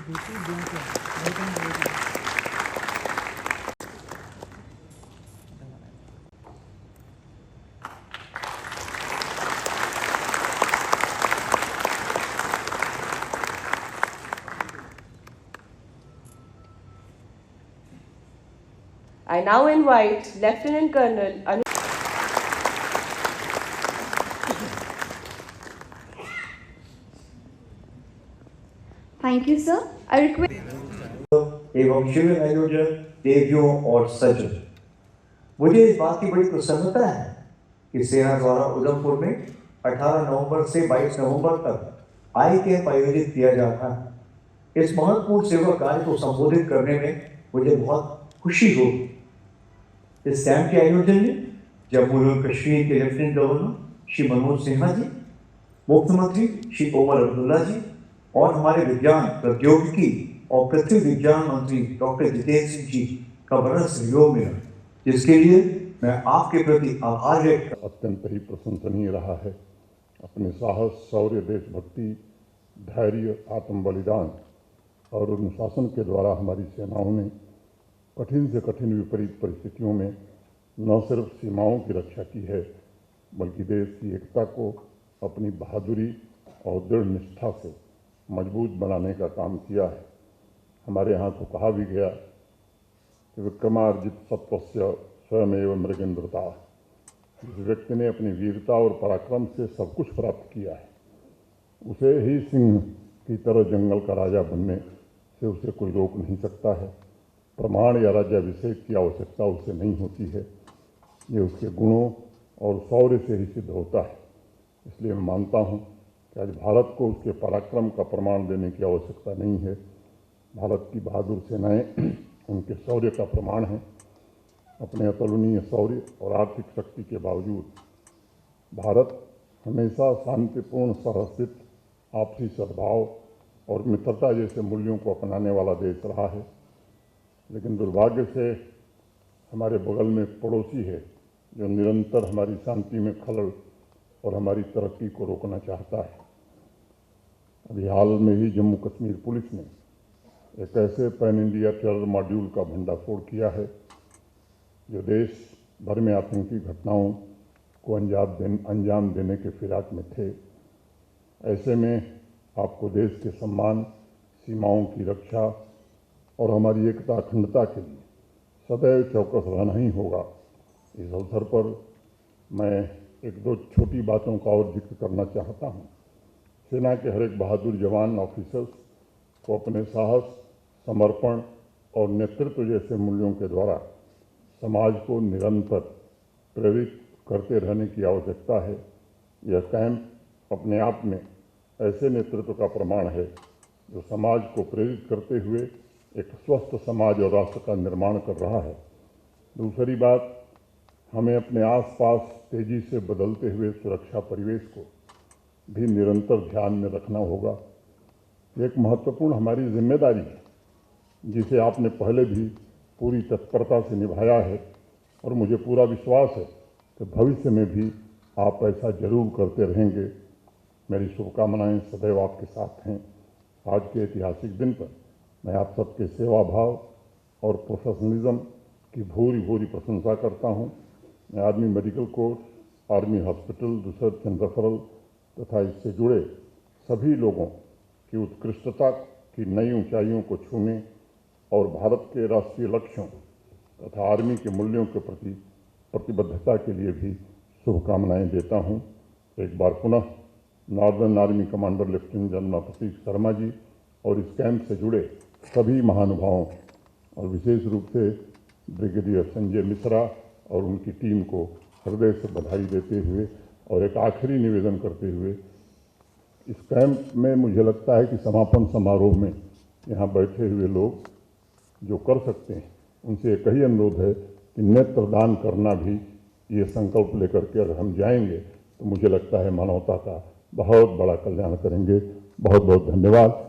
I now invite Lieutenant Colonel Anu. Thank you, sir. I request एवं शिविर आयोजक देवियों और सज्जन, मुझे इस बात की बड़ी प्रसन्नता है कि सेना द्वारा उधमपुर में 18 नवंबर से 22 नवंबर तक आई कैंप आयोजित किया जा रहा है। इस महत्वपूर्ण सेवा कार्य को संबोधित करने में मुझे बहुत खुशी होगी। इस कैंप के आयोजन में जम्मू और कश्मीर के लेफ्टिनेंट गवर्नर श्री मनोज सिन्हा जी, मुख्यमंत्री श्री ओमर अब्दुल्ला जी और हमारे विज्ञान, प्रौद्योगिकी और पृथ्वी विज्ञान मंत्री डॉक्टर जितेंद्र सिंह जी का बड़ा सहयोग मिला, जिसके लिए मैं आपके प्रति आभार व्यक्त करता हूं। अत्यंत ही प्रशंसनीय रहा है। अपने साहस, शौर्य, देशभक्ति, धैर्य, आत्म बलिदान और अनुशासन के द्वारा हमारी सेनाओं ने कठिन से कठिन विपरीत परिस्थितियों में न सिर्फ सीमाओं की रक्षा की है, बल्कि देश की एकता को अपनी बहादुरी और दृढ़ निष्ठा से मजबूत बनाने का काम किया है। हमारे यहाँ तो कहा भी गया कि विक्रमार्जित सत्वस्य स्वयमेव मृगेन्द्रता। जिस व्यक्ति ने अपनी वीरता और पराक्रम से सब कुछ प्राप्त किया है, उसे ही सिंह की तरह जंगल का राजा बनने से उसे कोई रोक नहीं सकता है। प्रमाण या राज्याभिषेक की आवश्यकता उससे नहीं होती है, ये उसके गुणों और शौर्य से ही सिद्ध होता है। इसलिए मैं मानता हूँ कि आज भारत को उसके पराक्रम का प्रमाण देने की आवश्यकता नहीं है। भारत की बहादुर सेनाएं उनके शौर्य का प्रमाण हैं। अपने अतुलनीय शौर्य और आर्थिक शक्ति के बावजूद भारत हमेशा शांतिपूर्ण, सहस्तित्व, आपसी सद्भाव और मित्रता जैसे मूल्यों को अपनाने वाला देश रहा है। लेकिन दुर्भाग्य से हमारे बगल में एक पड़ोसी है जो निरंतर हमारी शांति में खलल और हमारी तरक्की को रोकना चाहता है। अभी हाल में ही जम्मू कश्मीर पुलिस ने एक ऐसे पैन इंडिया टेरर मॉड्यूल का भंडाफोड़ किया है जो देश भर में आतंकी घटनाओं को अंजाम देने के फिराक में थे। ऐसे में आपको देश के सम्मान, सीमाओं की रक्षा और हमारी एकता, अखंडता के लिए सदैव चौकस रहना ही होगा। इस अवसर पर मैं एक दो छोटी बातों का और जिक्र करना चाहता हूँ। सेना के हर एक बहादुर जवान, ऑफिसर्स को अपने साहस, समर्पण और नेतृत्व जैसे मूल्यों के द्वारा समाज को निरंतर प्रेरित करते रहने की आवश्यकता है। यह कैंप अपने आप में ऐसे नेतृत्व का प्रमाण है जो समाज को प्रेरित करते हुए एक स्वस्थ समाज और राष्ट्र का निर्माण कर रहा है। दूसरी बात, हमें अपने आसपास तेजी से बदलते हुए सुरक्षा परिवेश को भी निरंतर ध्यान में रखना होगा। एक महत्वपूर्ण हमारी जिम्मेदारी है जिसे आपने पहले भी पूरी तत्परता से निभाया है और मुझे पूरा विश्वास है कि भविष्य में भी आप ऐसा जरूर करते रहेंगे। मेरी शुभकामनाएं सदैव आपके साथ हैं। आज के ऐतिहासिक दिन पर मैं आप सबके सेवा भाव और प्रोफेशनलिज्म की भूरी भूरी प्रशंसा करता हूं। मैं army medical course, army hospital, research and referral तथा इससे जुड़े सभी लोगों की उत्कृष्टता की नई ऊंचाइयों को छूने और भारत के राष्ट्रीय लक्ष्यों तथा आर्मी के मूल्यों के प्रति प्रतिबद्धता के लिए भी शुभकामनाएं देता हूं। एक बार पुनः northern army commander lieutenant general Prateek Sharma ji और इस कैंप से जुड़े सभी महानुभावों और विशेष रूप से ब्रिगेडियर संजय मिश्रा और उनकी टीम को हृदय से बधाई देते हुए और एक आखिरी निवेदन करते हुए, इस कैंप में मुझे लगता है कि समापन समारोह में यहाँ बैठे हुए लोग जो कर सकते हैं उनसे एक ही अनुरोध है कि नेत्रदान करना भी ये संकल्प लेकर के अगर हम जाएंगे तो मुझे लगता है मानवता का बहुत बड़ा कल्याण करेंगे। बहुत बहुत धन्यवाद।